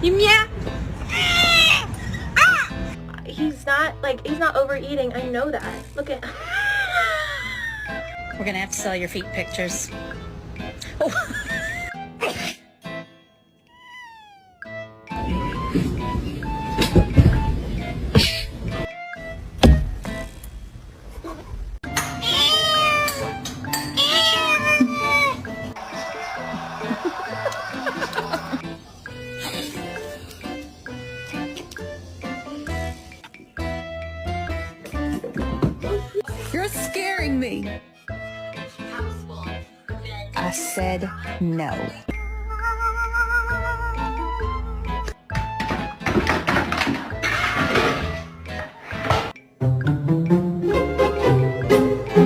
Yeah. He's not overeating. I know that. Look at. We're gonna have to sell your feet pictures. Oh. You're scaring me. I said no.